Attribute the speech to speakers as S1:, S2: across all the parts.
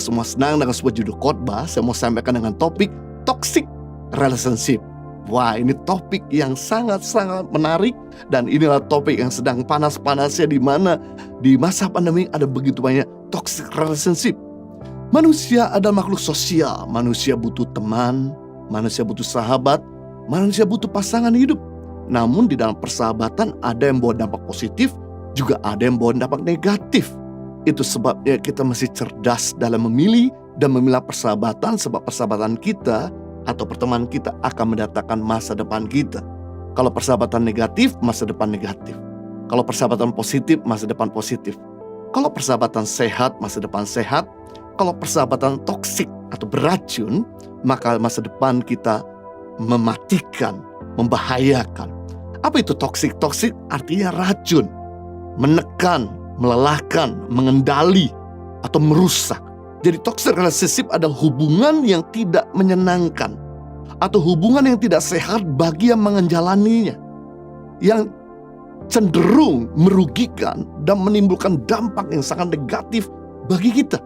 S1: semua senang dengan sebuah judul khotbah, saya mau sampaikan dengan topik toxic relationship. Wah, ini topik yang sangat-sangat menarik, dan inilah topik yang sedang panas-panasnya, di mana di masa pandemi ada begitu banyak toxic relationship. Manusia adalah makhluk sosial, manusia butuh teman, manusia butuh sahabat, manusia butuh pasangan hidup. Namun di dalam persahabatan ada yang bawa dampak positif, juga ada yang bawa dampak negatif. Itu sebabnya kita masih cerdas dalam memilih dan memilah persahabatan, sebab persahabatan kita atau pertemanan kita akan mendatangkan masa depan kita. Kalau persahabatan negatif, masa depan negatif. Kalau persahabatan positif, masa depan positif. Kalau persahabatan sehat, masa depan sehat. Kalau persahabatan toksik atau beracun, maka masa depan kita mematikan, membahayakan. Apa itu toksik? Toksik artinya racun, menekan, melelahkan, mengendali, atau merusak. Jadi toxic relationship adalah hubungan yang tidak menyenangkan atau hubungan yang tidak sehat bagi yang menjalaninya, yang cenderung merugikan dan menimbulkan dampak yang sangat negatif bagi kita.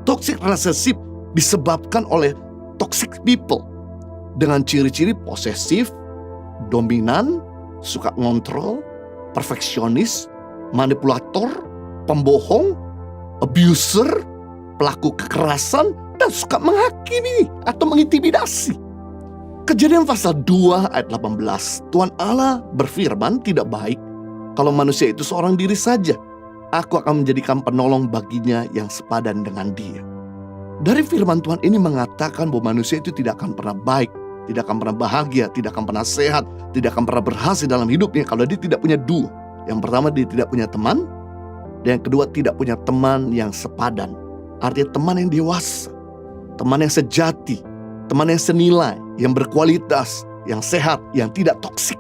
S1: Toxic relationship disebabkan oleh toxic people dengan ciri-ciri posesif, dominan, suka ngontrol, perfeksionis, manipulator, pembohong, abuser, pelaku kekerasan, dan suka menghakimi atau mengintimidasi. Kejadian pasal 2 ayat 18, Tuhan Allah berfirman, tidak baik kalau manusia itu seorang diri saja. Aku akan menjadikan penolong baginya yang sepadan dengan dia. Dari firman Tuhan ini mengatakan bahwa manusia itu tidak akan pernah baik, tidak akan pernah bahagia, tidak akan pernah sehat, tidak akan pernah berhasil dalam hidupnya kalau dia tidak punya dua. Yang pertama, dia tidak punya teman, dan yang kedua, tidak punya teman yang sepadan. Artinya teman yang dewasa, teman yang sejati, teman yang senilai, yang berkualitas, yang sehat, yang tidak toksik.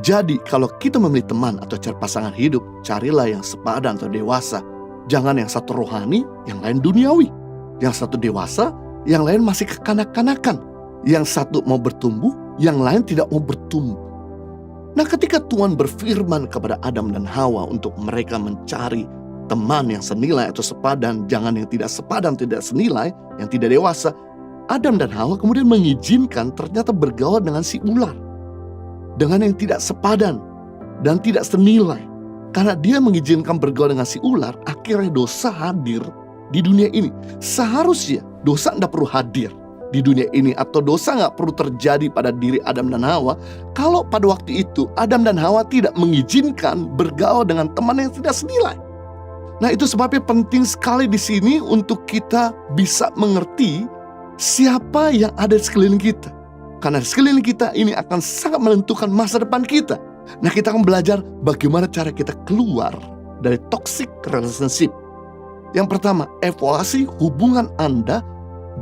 S1: Jadi kalau kita memilih teman atau cari pasangan hidup, carilah yang sepadan atau dewasa. Jangan yang satu rohani, yang lain duniawi. Yang satu dewasa, yang lain masih kekanak-kanakan. Yang satu mau bertumbuh, yang lain tidak mau bertumbuh. Nah, ketika Tuhan berfirman kepada Adam dan Hawa untuk mereka mencari teman yang senilai atau sepadan, jangan yang tidak sepadan, tidak senilai, yang tidak dewasa, Adam dan Hawa kemudian mengizinkan ternyata bergaul dengan si ular, dengan yang tidak sepadan dan tidak senilai. Karena dia mengizinkan bergaul dengan si ular, akhirnya dosa hadir di dunia ini. Seharusnya dosa tidak perlu hadir di dunia ini, atau dosa nggak perlu terjadi pada diri Adam dan Hawa kalau pada waktu itu Adam dan Hawa tidak mengizinkan bergaul dengan teman yang tidak senilai. Nah, itu sebabnya penting sekali di sini untuk kita bisa mengerti siapa yang ada di sekeliling kita. Karena di sekeliling kita ini akan sangat menentukan masa depan kita. Nah, kita akan belajar bagaimana cara kita keluar dari toxic relationship. Yang pertama, evaluasi hubungan Anda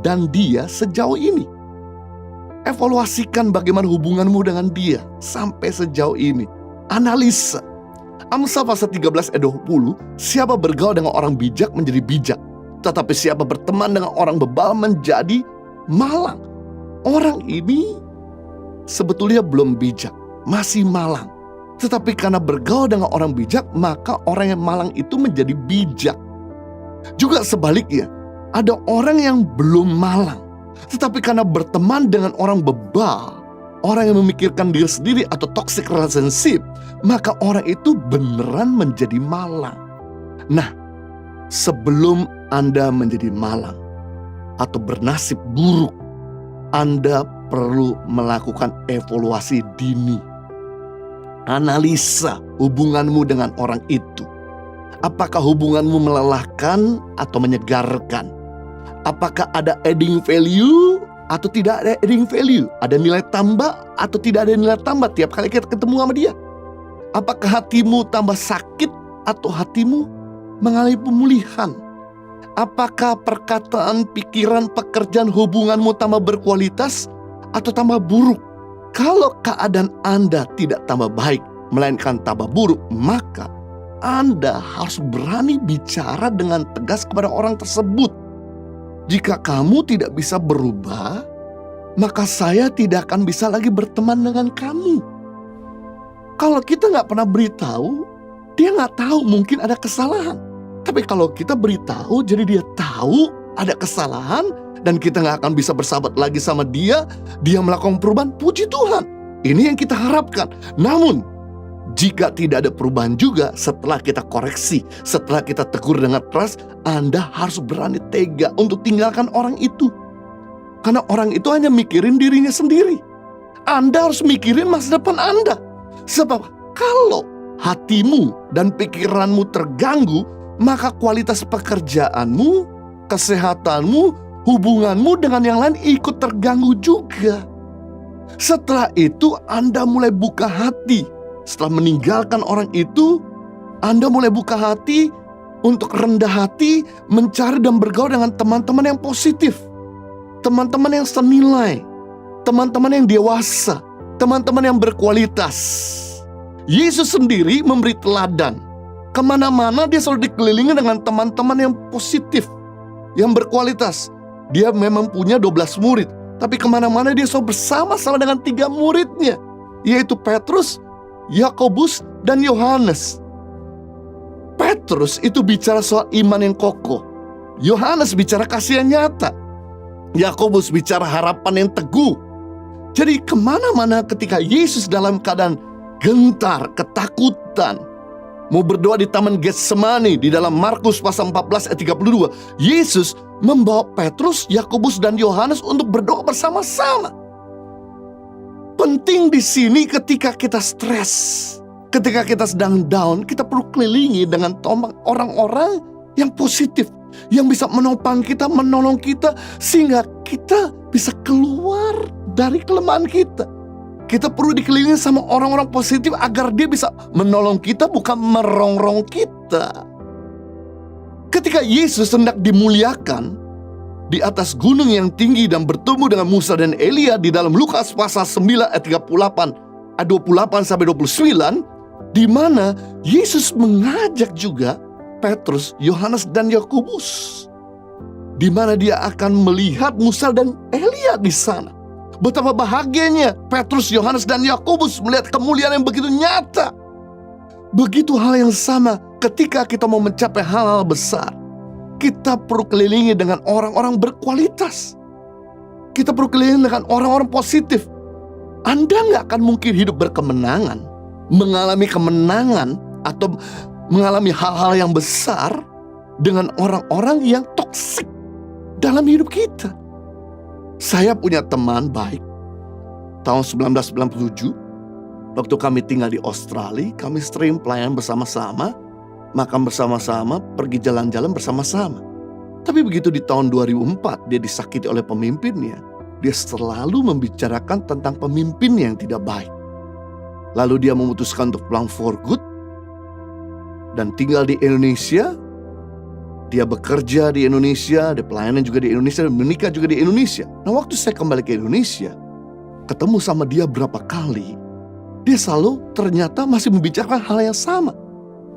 S1: dan dia sejauh ini. Evaluasikan bagaimana hubunganmu dengan dia sampai sejauh ini. Analisa. Amsal pasal 13 ayat 20, siapa bergaul dengan orang bijak menjadi bijak, tetapi siapa berteman dengan orang bebal menjadi malang. Orang ini sebetulnya belum bijak, masih malang. Tetapi karena bergaul dengan orang bijak, maka orang yang malang itu menjadi bijak. Juga sebaliknya, ada orang yang belum malang, tetapi karena berteman dengan orang bebal, orang yang memikirkan diri sendiri atau toxic relationship, maka orang itu beneran menjadi malang. Nah, sebelum Anda menjadi malang atau bernasib buruk, Anda perlu melakukan evaluasi dini. Analisa hubunganmu dengan orang itu. Apakah hubunganmu melelahkan atau menyegarkan? Apakah ada adding value atau tidak ada adding value? Ada nilai tambah atau tidak ada nilai tambah tiap kali kita ketemu sama dia? Apakah hatimu tambah sakit atau hatimu mengalami pemulihan? Apakah perkataan, pikiran, pekerjaan hubunganmu tambah berkualitas atau tambah buruk? Kalau keadaan Anda tidak tambah baik, melainkan tambah buruk, maka Anda harus berani bicara dengan tegas kepada orang tersebut. Jika kamu tidak bisa berubah, maka saya tidak akan bisa lagi berteman dengan kamu. Kalau kita nggak pernah beritahu, dia nggak tahu, mungkin ada kesalahan. Tapi kalau kita beritahu, jadi dia tahu ada kesalahan, dan kita gak akan bisa bersahabat lagi sama dia. Dia melakukan perubahan, puji Tuhan. Ini yang kita harapkan. Namun, jika tidak ada perubahan juga, setelah kita koreksi, setelah kita tegur dengan keras, Anda harus berani tega untuk tinggalkan orang itu. Karena orang itu hanya mikirin dirinya sendiri. Anda harus mikirin masa depan Anda. Sebab kalau hatimu dan pikiranmu terganggu, maka kualitas pekerjaanmu, kesehatanmu, hubunganmu dengan yang lain ikut terganggu juga. Setelah itu Anda mulai buka hati. Setelah meninggalkan orang itu, Anda mulai buka hati untuk rendah hati, mencari dan bergaul dengan teman-teman yang positif, teman-teman yang senilai, teman-teman yang dewasa, teman-teman yang berkualitas. Yesus sendiri memberi teladan. Kemana-mana dia selalu dikelilingi dengan teman-teman yang positif, yang berkualitas. Dia memang punya 12 murid, tapi kemana-mana dia selalu bersama-sama dengan 3 muridnya, yaitu Petrus, Yakobus, dan Yohanes. Petrus itu bicara soal iman yang kokoh. Yohanes bicara kasih yang nyata. Yakobus bicara harapan yang teguh. Jadi kemana-mana ketika Yesus dalam keadaan gentar, ketakutan, mau berdoa di Taman Getsemani di dalam Markus pasal 14 ayat 32, Yesus membawa Petrus, Yakobus, dan Yohanes untuk berdoa bersama-sama. Penting di sini ketika kita stres, ketika kita sedang down, kita perlu kelilingi dengan orang-orang yang positif, yang bisa menopang kita, menolong kita, sehingga kita bisa keluar dari kelemahan kita. Kita perlu dikelilingi sama orang-orang positif agar dia bisa menolong kita, bukan merongrong kita. Ketika Yesus hendak dimuliakan di atas gunung yang tinggi dan bertemu dengan Musa dan Elia di dalam Lukas pasal 9 ayat 28 ayat 28 sampai 29, di mana Yesus mengajak juga Petrus, Yohanes, dan Yakobus, di mana dia akan melihat Musa dan Elia di sana. Betapa bahagianya Petrus, Yohanes, dan Yakobus melihat kemuliaan yang begitu nyata. Begitu hal yang sama ketika kita mau mencapai hal-hal besar. Kita perlu kelilingi dengan orang-orang berkualitas. Kita perlu kelilingi dengan orang-orang positif. Anda gak akan mungkin hidup berkemenangan, mengalami kemenangan, atau mengalami hal-hal yang besar dengan orang-orang yang toksik dalam hidup kita. Saya punya teman baik. Tahun 1997, waktu kami tinggal di Australia, kami sering pelayanan bersama-sama, makan bersama-sama, pergi jalan-jalan bersama-sama. Tapi begitu di tahun 2004 dia disakiti oleh pemimpinnya, dia selalu membicarakan tentang pemimpinnya yang tidak baik. Lalu dia memutuskan untuk pulang for good dan tinggal di Indonesia. Dia bekerja di Indonesia, dia pelayanan juga di Indonesia, dan menikah juga di Indonesia. Nah, waktu saya kembali ke Indonesia, ketemu sama dia berapa kali, dia selalu ternyata masih membicarakan hal yang sama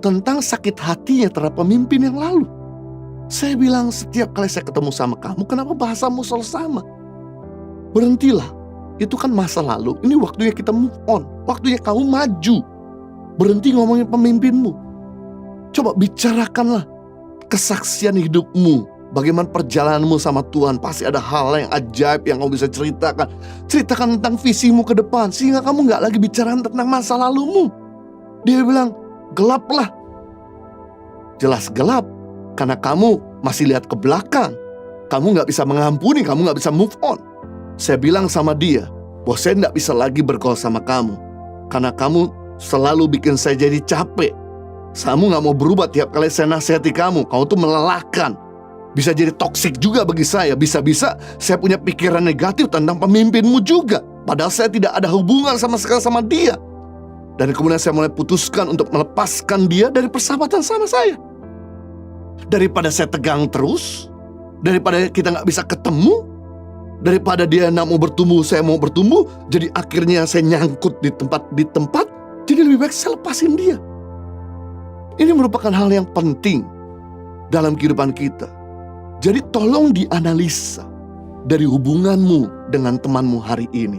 S1: tentang sakit hatinya terhadap pemimpin yang lalu. Saya bilang, setiap kali saya ketemu sama kamu, kenapa bahasamu selalu sama? Berhentilah, itu kan masa lalu. Ini waktunya kita move on, waktunya kamu maju. Berhenti ngomongin pemimpinmu. Coba bicarakanlah kesaksian hidupmu, bagaimana perjalananmu sama Tuhan. Pasti ada hal yang ajaib yang kamu bisa ceritakan. Ceritakan tentang visimu ke depan, sehingga kamu gak lagi bicara tentang masa lalumu. Dia bilang, gelaplah. Jelas gelap, karena kamu masih lihat ke belakang. Kamu gak bisa mengampuni, kamu gak bisa move on. Saya bilang sama dia, bahwa saya gak bisa lagi bergaul sama kamu, karena kamu selalu bikin saya jadi capek. Kamu gak mau berubah tiap kali saya nasihati kamu. Kamu tuh melelahkan. Bisa jadi toksik juga bagi saya. Bisa-bisa saya punya pikiran negatif tentang pemimpinmu juga, padahal saya tidak ada hubungan sama sekali sama dia. Dan kemudian saya mulai putuskan untuk melepaskan dia dari persahabatan sama saya. Daripada saya tegang terus, daripada kita gak bisa ketemu, daripada dia gak mau bertumbuh, saya mau bertumbuh, jadi akhirnya saya nyangkut di tempat. Jadi lebih baik saya lepasin dia. Ini merupakan hal yang penting dalam kehidupan kita. Jadi tolong dianalisa dari hubunganmu dengan temanmu hari ini.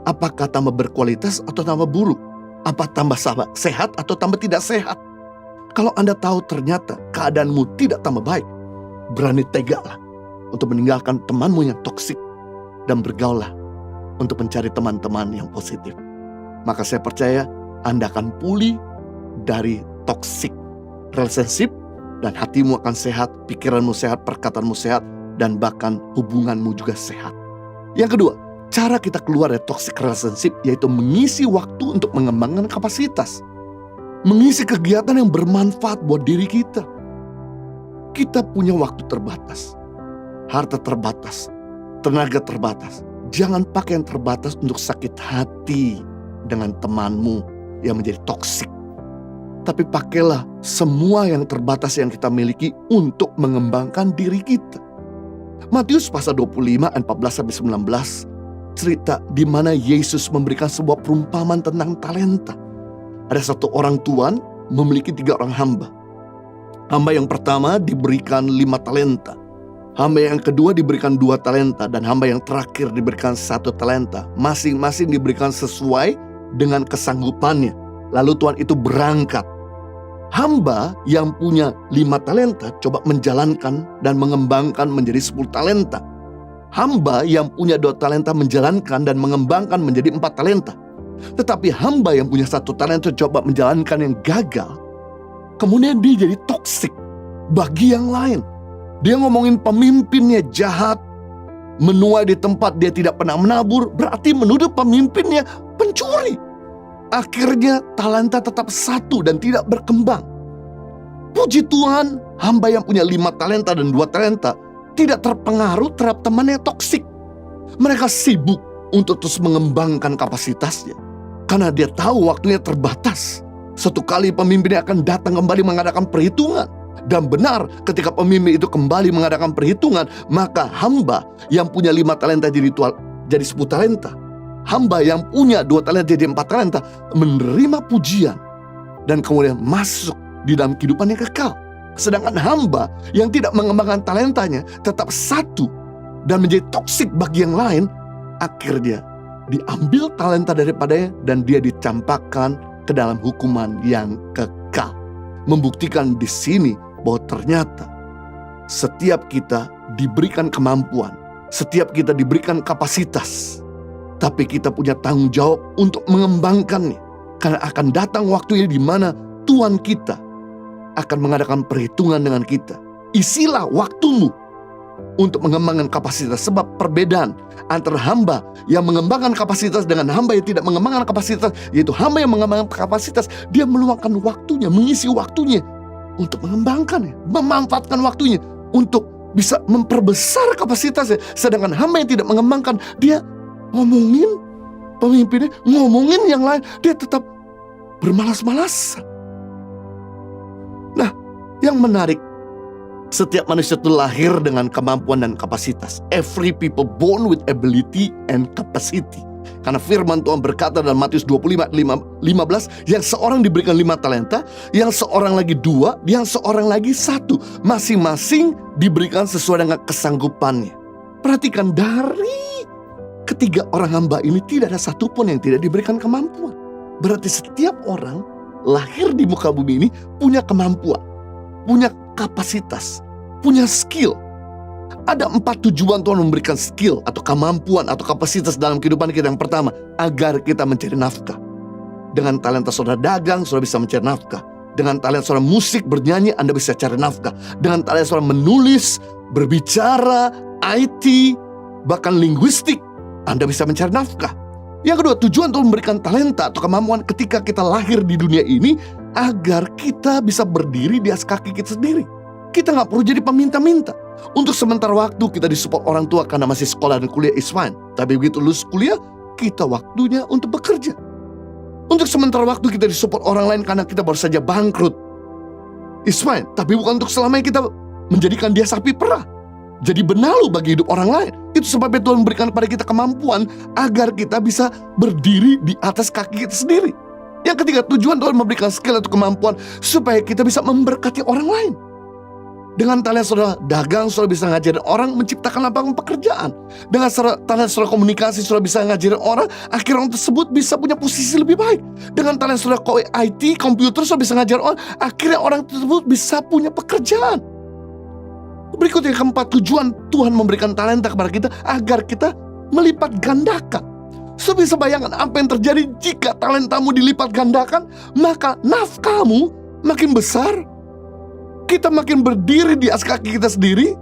S1: Apakah tambah berkualitas atau tambah buruk? Apa tambah sehat atau tambah tidak sehat? Kalau Anda tahu ternyata keadaanmu tidak tambah baik, berani tegaklah untuk meninggalkan temanmu yang toksik dan bergaullah untuk mencari teman-teman yang positif. Maka saya percaya Anda akan pulih dari toxic relationship dan hatimu akan sehat, pikiranmu sehat, perkataanmu sehat, dan bahkan hubunganmu juga sehat. Yang kedua, cara kita keluar dari toxic relationship yaitu mengisi waktu untuk mengembangkan kapasitas. Mengisi kegiatan yang bermanfaat buat diri kita. Kita punya waktu terbatas, harta terbatas, tenaga terbatas. Jangan pakai yang terbatas untuk sakit hati dengan temanmu yang menjadi toksik. Tapi pakailah semua yang terbatas yang kita miliki untuk mengembangkan diri kita. Matius pasal 25 ayat 14-19 cerita di mana Yesus memberikan sebuah perumpamaan tentang talenta. Ada satu orang tuan memiliki 3 orang hamba. Hamba yang pertama diberikan 5 talenta. Hamba yang kedua diberikan 2 talenta. Dan hamba yang terakhir diberikan 1 talenta. Masing-masing diberikan sesuai dengan kesanggupannya. Lalu tuan itu berangkat. Hamba yang punya 5 talenta coba menjalankan dan mengembangkan menjadi 10 talenta. Hamba yang punya 2 talenta menjalankan dan mengembangkan menjadi 4 talenta. Tetapi hamba yang punya 1 talenta coba menjalankan yang gagal. Kemudian dia jadi toksik bagi yang lain. Dia ngomongin pemimpinnya jahat, menuai di tempat dia tidak pernah menabur, berarti menuduh pemimpinnya pencuri. Akhirnya talenta tetap 1 dan tidak berkembang. Puji Tuhan, hamba yang punya 5 talenta dan 2 talenta tidak terpengaruh terhadap temannya toksik. Mereka sibuk untuk terus mengembangkan kapasitasnya. Karena dia tahu waktunya terbatas. Suatu kali pemimpinnya akan datang kembali mengadakan perhitungan. Dan benar, ketika pemimpin itu kembali mengadakan perhitungan, maka hamba yang punya 5 talenta jadi 10 talenta. Hamba yang punya 2 talenta jadi 4 talenta menerima pujian dan kemudian masuk di dalam kehidupan yang kekal. Sedangkan hamba yang tidak mengembangkan talentanya tetap 1 dan menjadi toksik bagi yang lain, akhirnya diambil talenta daripadanya dan dia dicampakkan ke dalam hukuman yang kekal. Membuktikan di sini bahwa ternyata setiap kita diberikan kemampuan, setiap kita diberikan kapasitas, tapi kita punya tanggung jawab untuk mengembangkannya. Karena akan datang waktunya di mana Tuhan kita akan mengadakan perhitungan dengan kita. Isilah waktumu untuk mengembangkan kapasitas. Sebab perbedaan antara hamba yang mengembangkan kapasitas dengan hamba yang tidak mengembangkan kapasitas, yaitu hamba yang mengembangkan kapasitas, dia meluangkan waktunya, mengisi waktunya untuk mengembangkannya, memanfaatkan waktunya untuk bisa memperbesar kapasitasnya. Sedangkan hamba yang tidak mengembangkan, dia ngomongin pemimpinnya, ngomongin yang lain, dia tetap bermalas-malasan. Nah, yang menarik, setiap manusia itu lahir dengan kemampuan dan kapasitas. Every people born with ability and capacity. Karena firman Tuhan berkata dalam Matius 25:15, yang seorang diberikan 5 talenta, yang seorang lagi 2, yang seorang lagi 1. Masing-masing diberikan sesuai dengan kesanggupannya. Perhatikan, dari ketiga orang hamba ini tidak ada satupun yang tidak diberikan kemampuan. Berarti setiap orang lahir di muka bumi ini punya kemampuan, punya kapasitas, punya skill. Ada 4 tujuan Tuhan memberikan skill atau kemampuan atau kapasitas dalam kehidupan kita. Yang pertama, agar kita mencari nafkah. Dengan talenta saudara dagang, saudara bisa mencari nafkah. Dengan talenta saudara musik, bernyanyi, Anda bisa cari nafkah. Dengan talenta saudara menulis, berbicara, IT, bahkan linguistik, Anda bisa mencari nafkah. Yang kedua, tujuan Tuhan memberikan talenta atau kemampuan ketika kita lahir di dunia ini agar kita bisa berdiri di atas kaki kita sendiri. Kita gak perlu jadi peminta-minta. Untuk sementara waktu kita disupport orang tua karena masih sekolah dan kuliah is fine. Tapi begitu lulus kuliah, kita waktunya untuk bekerja. Untuk sementara waktu kita disupport orang lain karena kita baru saja bangkrut, is fine. Tapi bukan untuk selamanya kita menjadikan dia sapi perah, jadi benalu bagi hidup orang lain. Itu sebabnya Tuhan memberikan kepada kita kemampuan agar kita bisa berdiri di atas kaki kita sendiri. Yang ketiga, tujuan Tuhan memberikan skill atau kemampuan supaya kita bisa memberkati orang lain. Dengan talent saudara dagang, saudara bisa ngajarin orang menciptakan lapangan pekerjaan. Dengan talent saudara komunikasi, saudara bisa ngajarin orang, akhirnya orang tersebut bisa punya posisi lebih baik. Dengan talent saudara IT, komputer, saudara bisa ngajarin orang, akhirnya orang tersebut bisa punya pekerjaan. Berikut yang keempat, tujuan Tuhan memberikan talenta kepada kita agar kita melipat gandakan. Saudara bisa bayangkan apa yang terjadi jika talentamu dilipat gandakan, maka nafkahmu makin besar. Kita makin berdiri di atas kaki kita sendiri.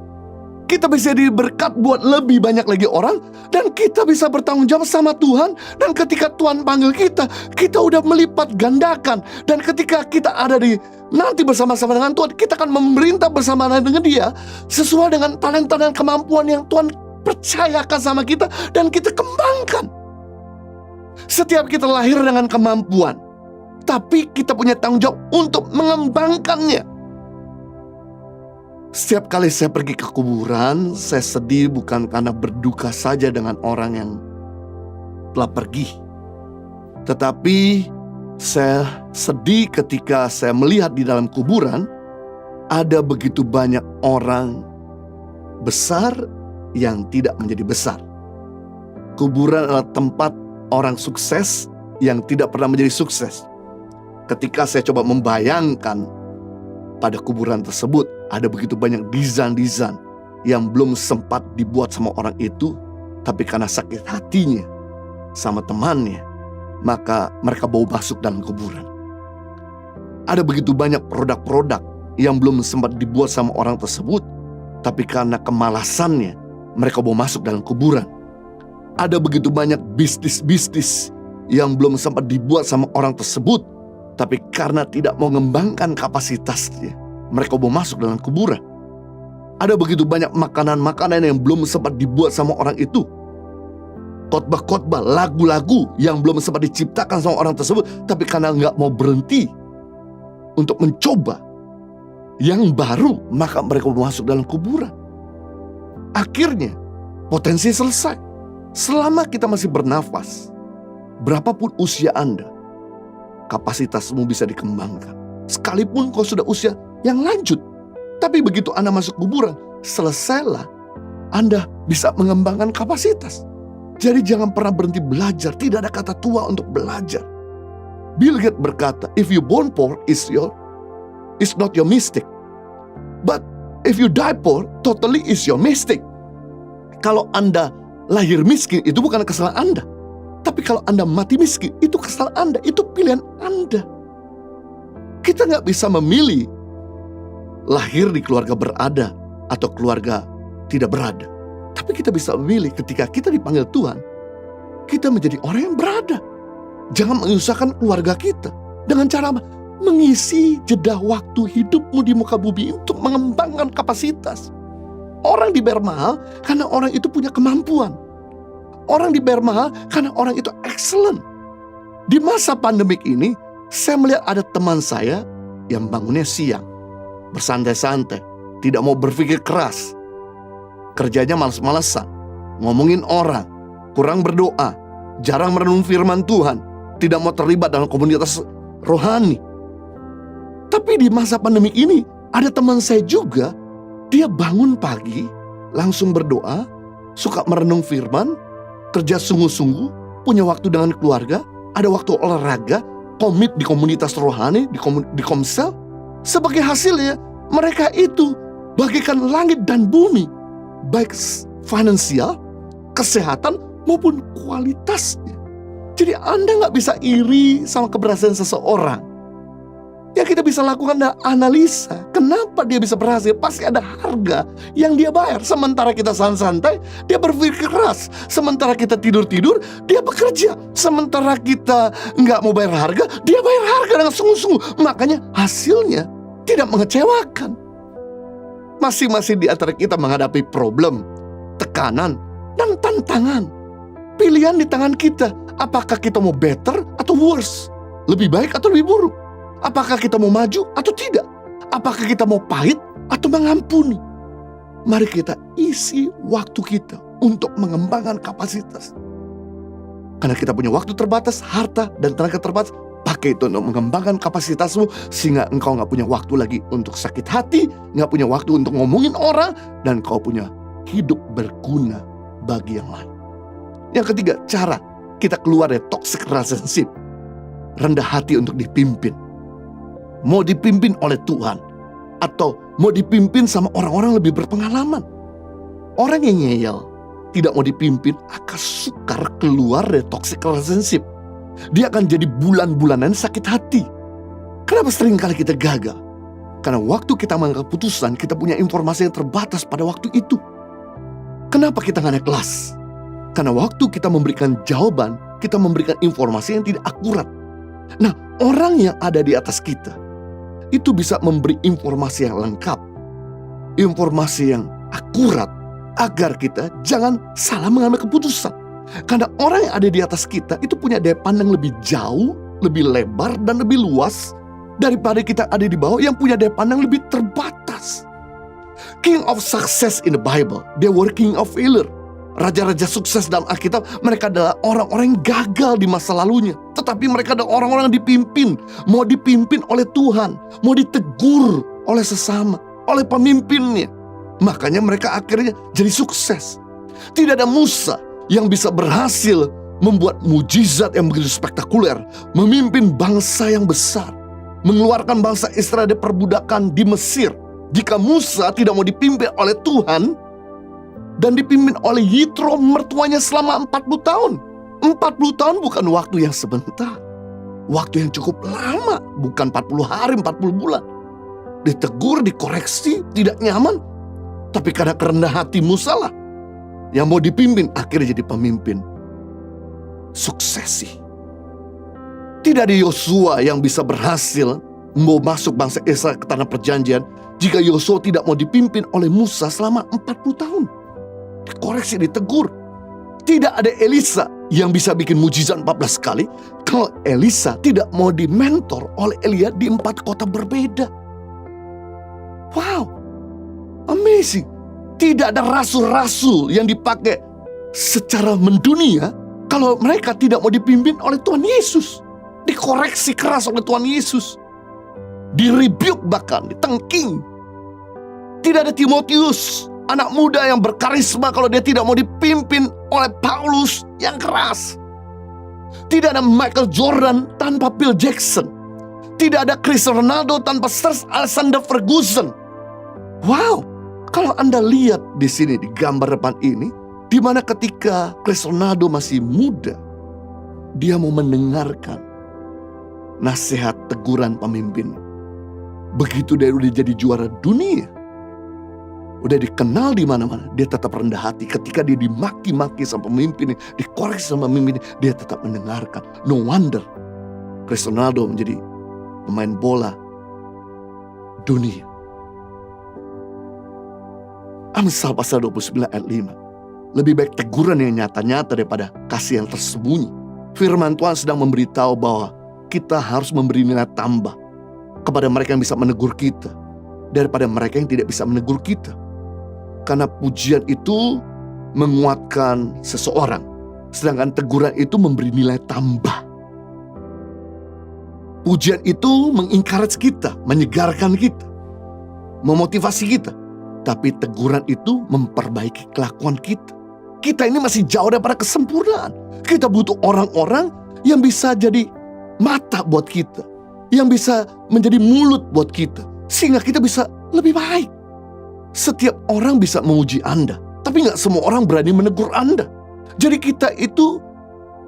S1: Kita bisa jadi berkat buat lebih banyak lagi orang. Dan kita bisa bertanggung jawab sama Tuhan. Dan ketika Tuhan panggil kita, kita udah melipat gandakan. Dan ketika kita ada di nanti bersama-sama dengan Tuhan, kita akan memerintah bersama dengan Dia sesuai dengan talenta dan kemampuan yang Tuhan percayakan sama kita. Dan kita kembangkan. Setiap kita lahir dengan kemampuan, tapi kita punya tanggung jawab untuk mengembangkannya. Setiap kali saya pergi ke kuburan, saya sedih bukan karena berduka saja dengan orang yang telah pergi. Tetapi saya sedih ketika saya melihat di dalam kuburan ada begitu banyak orang besar yang tidak menjadi besar. Kuburan adalah tempat orang sukses yang tidak pernah menjadi sukses. Ketika saya coba membayangkan pada kuburan tersebut, ada begitu banyak desain-desain yang belum sempat dibuat sama orang itu, tapi karena sakit hatinya sama temannya, maka mereka bawa masuk dalam kuburan. Ada begitu banyak produk-produk yang belum sempat dibuat sama orang tersebut, tapi karena kemalasannya, mereka bawa masuk dalam kuburan. Ada begitu banyak bisnis-bisnis yang belum sempat dibuat sama orang tersebut, tapi karena tidak mau mengembangkan kapasitasnya, mereka bawa masuk dalam kuburan. Ada begitu banyak makanan-makanan yang belum sempat dibuat sama orang itu. Khotbah-khotbah, lagu-lagu yang belum sempat diciptakan sama orang tersebut, tapi karena nggak mau berhenti untuk mencoba yang baru, maka mereka bawa masuk dalam kuburan. Akhirnya, potensi selesai. Selama kita masih bernafas, berapapun usia Anda, kapasitasmu bisa dikembangkan. Sekalipun kau sudah usia yang lanjut, tapi begitu Anda masuk kuburan, selesailah, Anda bisa mengembangkan kapasitas. Jadi jangan pernah berhenti belajar. Tidak ada kata tua untuk belajar. Bill Gates berkata, if you born poor, it's not your mistake. But if you die poor, totally is your mistake. Kalau Anda lahir miskin, itu bukan kesalahan Anda. Tapi kalau Anda mati miskin, itu kesalahan Anda, itu pilihan Anda. Kita nggak bisa memilih lahir di keluarga berada atau keluarga tidak berada. Tapi kita bisa memilih ketika kita dipanggil Tuhan, kita menjadi orang yang berada. Jangan menyusahkan keluarga kita dengan cara mengisi jeda waktu hidupmu di muka bumi untuk mengembangkan kapasitas. Orang dibayar mahal karena orang itu punya kemampuan. Orang dibayar mahal karena orang itu excellent. Di masa pandemik ini, saya melihat ada teman saya yang bangunnya siang, bersantai-santai, tidak mau berpikir keras. Kerjanya malas-malesan, ngomongin orang, kurang berdoa, jarang merenung firman Tuhan, tidak mau terlibat dalam komunitas rohani. Tapi di masa pandemi ini, ada teman saya juga, dia bangun pagi, langsung berdoa, suka merenung firman, kerja sungguh-sungguh, punya waktu dengan keluarga, ada waktu olahraga, komit di komunitas rohani, di komsel. Sebagai hasilnya, mereka itu bagaikan langit dan bumi, baik finansial, kesehatan, maupun kualitasnya. Jadi Anda nggak bisa iri sama keberhasilan seseorang. Yang kita bisa lakukan adalah analisa. Kenapa dia bisa berhasil? Pasti ada harga yang dia bayar. Sementara kita santai, dia berpikir keras. Sementara kita tidur-tidur, dia bekerja. Sementara kita nggak mau bayar harga, dia bayar harga dengan sungguh-sungguh. Makanya hasilnya tidak mengecewakan. Masing-masing di antara kita menghadapi problem, tekanan, dan tantangan. Pilihan di tangan kita. Apakah kita mau better atau worse? Lebih baik atau lebih buruk? Apakah kita mau maju atau tidak? Apakah kita mau pahit atau mengampuni? Mari kita isi waktu kita untuk mengembangkan kapasitas. Karena kita punya waktu terbatas, harta dan tenaga terbatas, pakai pakai itu untuk mengembangkan kapasitasmu, sehingga engkau gak punya waktu lagi untuk sakit hati, gak punya waktu untuk ngomongin orang, dan kau punya hidup berguna bagi yang lain. Yang ketiga, cara kita keluar dari toxic relationship. Rendah hati untuk dipimpin. Mau dipimpin oleh Tuhan, atau mau dipimpin sama orang-orang lebih berpengalaman. Orang yang ngeyel, tidak mau dipimpin, akan sukar keluar dari toxic relationship. Dia akan jadi bulan-bulanan sakit hati. Kenapa sering kali kita gagal? Karena waktu kita mengambil keputusan, kita punya informasi yang terbatas pada waktu itu. Kenapa kita gak naik kelas? Karena waktu kita memberikan jawaban, kita memberikan informasi yang tidak akurat. Nah, orang yang ada di atas kita, itu bisa memberi informasi yang lengkap, informasi yang akurat, agar kita jangan salah mengambil keputusan. Karena orang yang ada di atas kita itu punya daya pandang lebih jauh, lebih lebar, dan lebih luas daripada kita ada di bawah yang punya daya pandang lebih terbatas. King of success in the Bible, they were king of failure. Raja-raja sukses dalam Alkitab, mereka adalah orang-orang yang gagal di masa lalunya. Tetapi mereka adalah orang-orang yang dipimpin, mau dipimpin oleh Tuhan, mau ditegur oleh sesama, oleh pemimpinnya. Makanya mereka akhirnya jadi sukses. Tidak ada Musa yang bisa berhasil membuat mujizat yang begitu spektakuler, memimpin bangsa yang besar, mengeluarkan bangsa Israel dari perbudakan di Mesir, jika Musa tidak mau dipimpin oleh Tuhan dan dipimpin oleh Yitro mertuanya selama 40 tahun. 40 tahun bukan waktu yang sebentar, waktu yang cukup lama, bukan 40 hari, 40 bulan. Ditegur, dikoreksi, tidak nyaman, tapi karena kerendahan hati Musa lah yang mau dipimpin, akhirnya jadi pemimpin suksesi. Tidak ada Yosua yang bisa berhasil mau masuk bangsa Israel ke tanah perjanjian jika Yosua tidak mau dipimpin oleh Musa selama 40 tahun. Dikoreksi, ditegur. Tidak ada Elisa yang bisa bikin mujizat 14 kali kalau Elisa tidak mau dimentor oleh Elia di 4 kota berbeda. Wow, amazing. Tidak ada rasul-rasul yang dipakai secara mendunia kalau mereka tidak mau dipimpin oleh Tuhan Yesus. Dikoreksi keras oleh Tuhan Yesus. Di-rebuke bahkan, ditengking. Tidak ada Timotius, anak muda yang berkarisma kalau dia tidak mau dipimpin oleh Paulus yang keras. Tidak ada Michael Jordan tanpa Phil Jackson. Tidak ada Cristiano Ronaldo tanpa Sir Alexander Ferguson. Wow. Kalau Anda lihat di sini di gambar depan ini, di mana ketika Cristiano Ronaldo masih muda, dia mau mendengarkan nasihat teguran pemimpin. Begitu dia udah jadi juara dunia, udah dikenal di mana-mana, dia tetap rendah hati. Ketika dia dimaki-maki sama pemimpin, dikoreksi sama pemimpin, dia tetap mendengarkan. No wonder Cristiano Ronaldo menjadi pemain bola dunia. Amsal pasal 29 ayat 5. Lebih baik teguran yang nyata-nyata daripada kasih yang tersembunyi. Firman Tuhan sedang memberitahu bahwa kita harus memberi nilai tambah kepada mereka yang bisa menegur kita daripada mereka yang tidak bisa menegur kita. Karena pujian itu menguatkan seseorang, sedangkan teguran itu memberi nilai tambah. Pujian itu mengencourage kita, menyegarkan kita, memotivasi kita. Tapi teguran itu memperbaiki kelakuan kita. Kita ini masih jauh daripada kesempurnaan. Kita butuh orang-orang yang bisa jadi mata buat kita, yang bisa menjadi mulut buat kita, sehingga kita bisa lebih baik. Setiap orang bisa memuji Anda, tapi gak semua orang berani menegur Anda. Jadi kita itu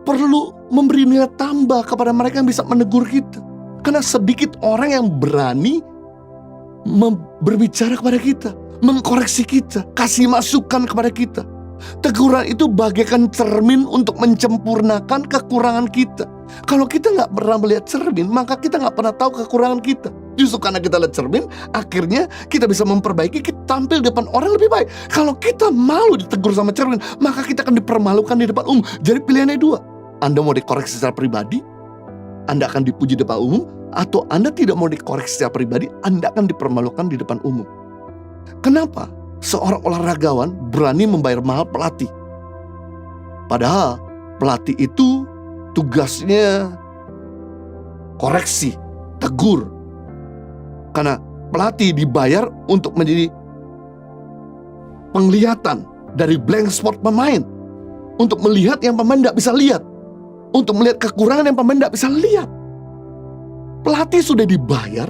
S1: perlu memberi nilai tambah kepada mereka yang bisa menegur kita. Karena sedikit orang yang berani berbicara kepada kita, mengkoreksi kita, kasih masukan kepada kita. Teguran itu bagaikan cermin untuk menyempurnakan kekurangan kita. Kalau kita gak pernah melihat cermin, maka kita gak pernah tahu kekurangan kita. Justru karena kita lihat cermin, akhirnya kita bisa memperbaiki, kita tampil di depan orang lebih baik. Kalau kita malu ditegur sama cermin, maka kita akan dipermalukan di depan umum. Jadi pilihannya dua. Anda mau dikoreksi secara pribadi, Anda akan dipuji di depan umum. Atau Anda tidak mau dikoreksi secara pribadi, Anda akan dipermalukan di depan umum. Kenapa seorang olahragawan berani membayar mahal pelatih? Padahal pelatih itu tugasnya koreksi, tegur. Karena pelatih dibayar untuk menjadi penglihatan dari blank spot pemain. Untuk melihat yang pemain tidak bisa lihat. Untuk melihat kekurangan yang pemain tidak bisa lihat. Pelatih sudah dibayar,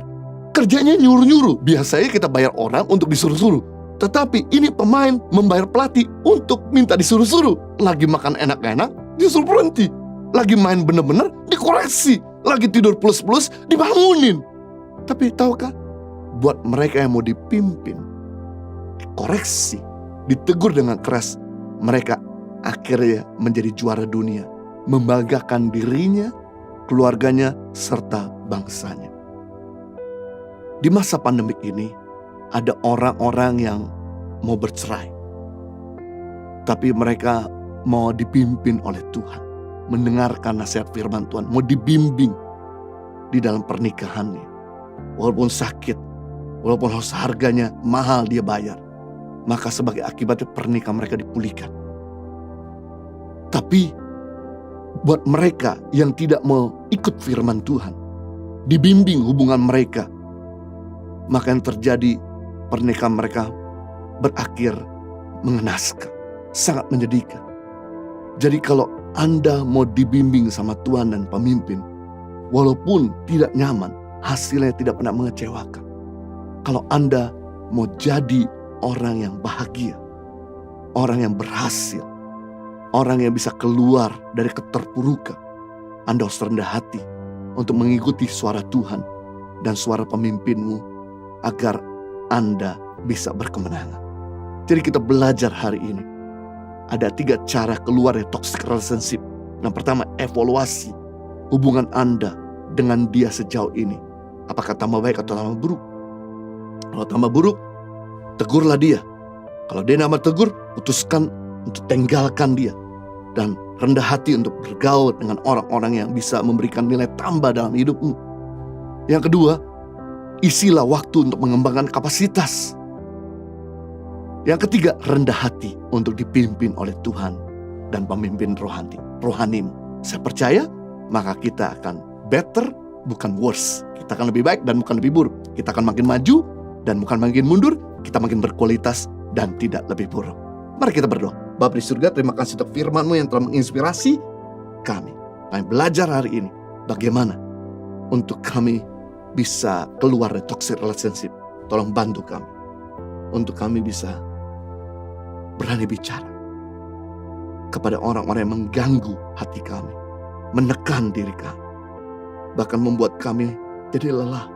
S1: kerjanya nyuruh-nyuruh. Biasanya kita bayar orang untuk disuruh-suruh. Tetapi ini pemain membayar pelatih untuk minta disuruh-suruh. Lagi makan enak-enak, disuruh berhenti. Lagi main bener-bener, dikoreksi. Lagi tidur plus-plus, dibangunin. Tapi tahukah, buat mereka yang mau dipimpin, dikoreksi, ditegur dengan keras, mereka akhirnya menjadi juara dunia. Membanggakan dirinya, keluarganya, serta bangsanya. Di masa pandemik ini, ada orang-orang yang mau bercerai. Tapi mereka mau dipimpin oleh Tuhan. Mendengarkan nasihat firman Tuhan. Mau dibimbing di dalam pernikahannya. Walaupun sakit, walaupun harganya mahal dia bayar. Maka sebagai akibatnya pernikahan mereka dipulihkan. Tapi buat mereka yang tidak mau ikut firman Tuhan, dibimbing hubungan mereka, maka yang terjadi pernikahan mereka berakhir mengenaskan, sangat menyedihkan. Jadi kalau Anda mau dibimbing sama Tuhan dan pemimpin, walaupun tidak nyaman, hasilnya tidak pernah mengecewakan. Kalau Anda mau jadi orang yang bahagia, orang yang berhasil, orang yang bisa keluar dari keterpurukan, Anda harus rendah hati untuk mengikuti suara Tuhan dan suara pemimpinmu agar Anda bisa berkemenangan. Jadi kita belajar hari ini. Ada 3 cara keluar dari toxic relationship. Yang pertama, evaluasi hubungan Anda dengan dia sejauh ini. Apakah tambah baik atau tambah buruk? Kalau tambah buruk, tegurlah dia. Kalau dia nama tegur, putuskan untuk tinggalkan dia. Dan rendah hati untuk bergaul dengan orang-orang yang bisa memberikan nilai tambah dalam hidupmu. Yang kedua, isilah waktu untuk mengembangkan kapasitas. Yang ketiga, rendah hati untuk dipimpin oleh Tuhan dan pemimpin rohanimu. Saya percaya, maka kita akan better, bukan worse. Kita akan lebih baik dan bukan lebih buruk. Kita akan makin maju dan bukan makin mundur. Kita makin berkualitas dan tidak lebih buruk. Mari kita berdoa. Bapa di surga, terima kasih untuk firman-Mu yang telah menginspirasi kami. Kami belajar hari ini bagaimana untuk kami bisa keluar dari toxic relationship. Tolong bantu kami untuk kami bisa berani bicara kepada orang-orang yang mengganggu hati kami, menekan diri kami, bahkan membuat kami jadi lelah,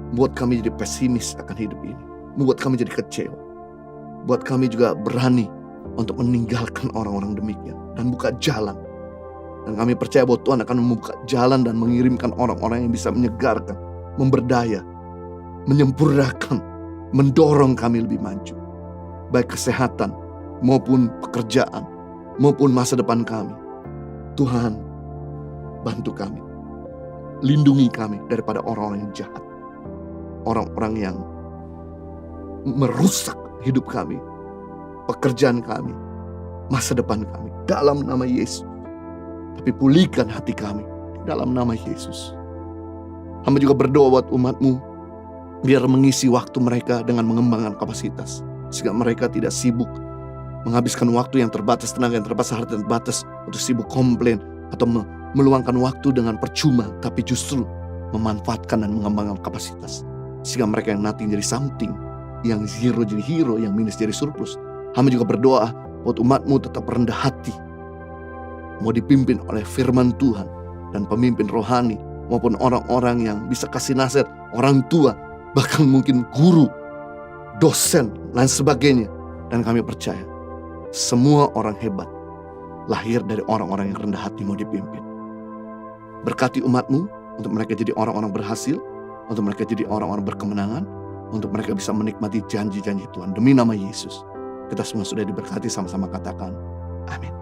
S1: membuat kami jadi pesimis akan hidup ini, membuat kami jadi kecewa, buat kami juga berani untuk meninggalkan orang-orang demikian dan buka jalan. Dan kami percaya bahwa Tuhan akan membuka jalan dan mengirimkan orang-orang yang bisa menyegarkan, memberdaya, menyempurnakan, mendorong kami lebih maju. Baik kesehatan maupun pekerjaan maupun masa depan kami. Tuhan, bantu kami. Lindungi kami daripada orang-orang yang jahat. Orang-orang yang merusak hidup kami, pekerjaan kami, masa depan kami, dalam nama Yesus. Tapi pulihkan hati kami dalam nama Yesus. Hamba juga berdoa buat umat-Mu, biar mengisi waktu mereka dengan mengembangkan kapasitas, sehingga mereka tidak sibuk menghabiskan waktu yang terbatas, tenaga yang terbatas, harta yang terbatas untuk sibuk komplain atau meluangkan waktu dengan percuma, tapi justru memanfaatkan dan mengembangkan kapasitas, sehingga mereka yang nothing jadi something, yang zero jadi hero, yang minus jadi surplus. Hamba juga berdoa buat umat-Mu tetap rendah hati, mau dipimpin oleh firman Tuhan dan pemimpin rohani maupun orang-orang yang bisa kasih nasihat, orang tua, bahkan mungkin guru, dosen, dan sebagainya. Dan kami percaya semua orang hebat lahir dari orang-orang yang rendah hati mau dipimpin. Berkati umat-Mu untuk mereka jadi orang-orang berhasil, untuk mereka jadi orang-orang berkemenangan, untuk mereka bisa menikmati janji-janji Tuhan. Demi nama Yesus, kita semua sudah diberkati, sama-sama katakan amin.